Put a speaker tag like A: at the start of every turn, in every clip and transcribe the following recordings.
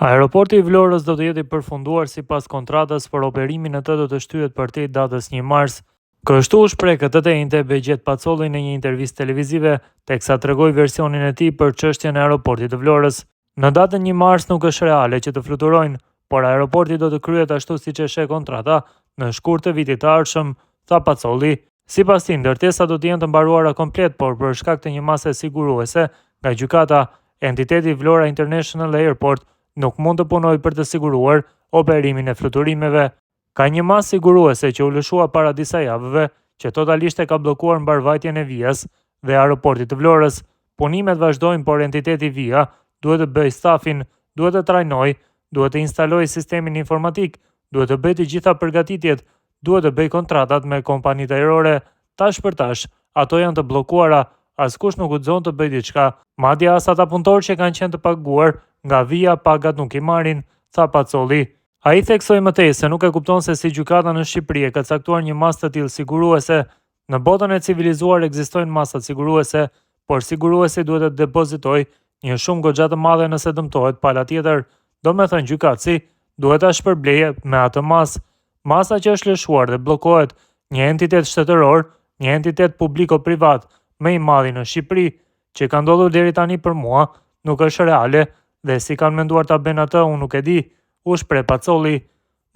A: Aeroporti i Vlorës do të jetë i përfunduar sipas kontratës, por operimin e të do të shtyhet përtej datës 1 mars. Kështu u shpreh këtë të njëjtë Begjet Pacolli në një intervistë televizive, teksa tregoi versionin e tij për çështjen e aeroportit të Vlorës. Në datën 1 mars nuk është reale që të fluturojnë, por aeroporti do të kryhet ashtu siç e sheh kontrata në shkurt të vitit të ardhshëm, tha Pacolli. Sipas tij, ndërtesa do të jenë të mbaruara komplet, por për shkak të një mase siguruese nga gjykata, entiteti Vlora International Airport nuk mund të punojë për të siguruar operimin e fluturimeve. Ka një masë siguruese që u lëshua para disa javëve, që totalisht e ka bllokuar mbarvajtjen e vijës dhe aeroportit të Vlorës. Punimet vazhdojnë, por entiteti Via duhet të bëjë stafin, duhet të trajnojë, duhet të instalojë sistemin informatik, duhet të bëjë të gjitha përgatitjet, duhet të bëjë kontratat me kompanitë ajrore. Tash për tash, ato janë të bllokuara, askush nuk guxon të bëjë diçka. Madje as ata punëtorë që kanë qenë të paguar nga Via pagat nuk i marrin, tha Pacolli. Ai theksoi më tej se nuk e kupton se si gjykata në Shqipëri e ka caktuar një masë të tillë siguruese. Në botën e civilizuar ekzistojnë masat siguruese, por siguruesi duhet të depozitojë një shumë goxha të madhe nëse dëmtohet pala tjetër. Domethënë gjykatësi duhet ta shpërblejë me atë masë. Masa që është lëshuar dhe bllokohet, një entitet shtetëror, një entitet publiko-privat më i madh në Shqipëri, që ka ndodhur deri tani për mua, nuk është reale dhe si kanë menduar ta bëjnë atë unë nuk e di, u shpreh Pacolli.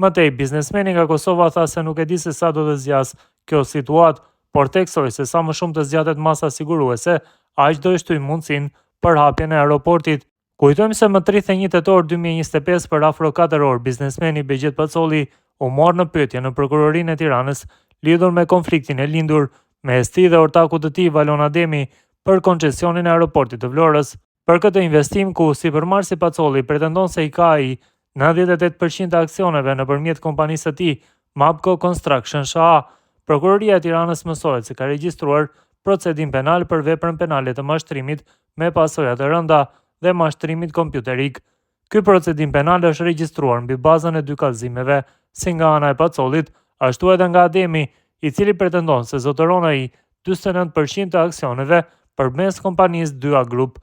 A: Më tej, biznesmeni nga Kosova tha se nuk e di se sa do të zgjas kjo situatë, por theksoi se sa më shumë të zgjatet masa siguruese, aq do i shtyjë mundësinë për hapjen e aeroportit. Kujtojmë se më 31 tetor 2025 për afro 4 orë biznesmeni Begjet Pacolli u mor në pyetje në prokurorinë e Tiranës lidhur me konfliktin e lindur mes tij dhe ortakut të tij Valon Ademi për koncesionin e aeroportit të Vlorës. Për këtë investim ku, sipërmarrësi Pacolli pretendon se i ka ai 98% të aksioneve nëpërmjet kompanisë së tij, Mapco Construction SHA, Prokuroria e Tiranës mësohet se ka regjistruar procedim penal për veprën penale të mashtrimit me pasoja të rënda dhe mashtrimit kompjuterik. Ky procedim penal është regjistruar mbi bazën e dy kallëzimeve, si nga ana e Pacollit, ashtu edhe nga Ademi, i cili pretendon se zotëron ai 49% të aksioneve përmes kompanisë 2A Group.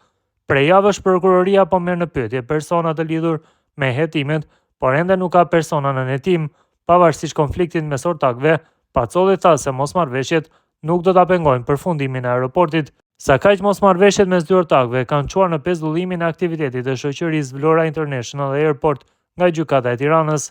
A: Prej javësh prokuroria po merr në pyetje persona të lidhur me hetimet, por ende nuk ka persona në hetim, pavarësisht konfliktit mes ortakëve. Pacolli tha se mosmarrëveshjet nuk do ta pengojnë përfundimin e aeroportit. Sa kaq mosmarrëveshjet mes dy ortakëve kanë çuar në pezullimin e aktivitetit të shoqërisë Vlora International Airport nga gjykata e Tiranës.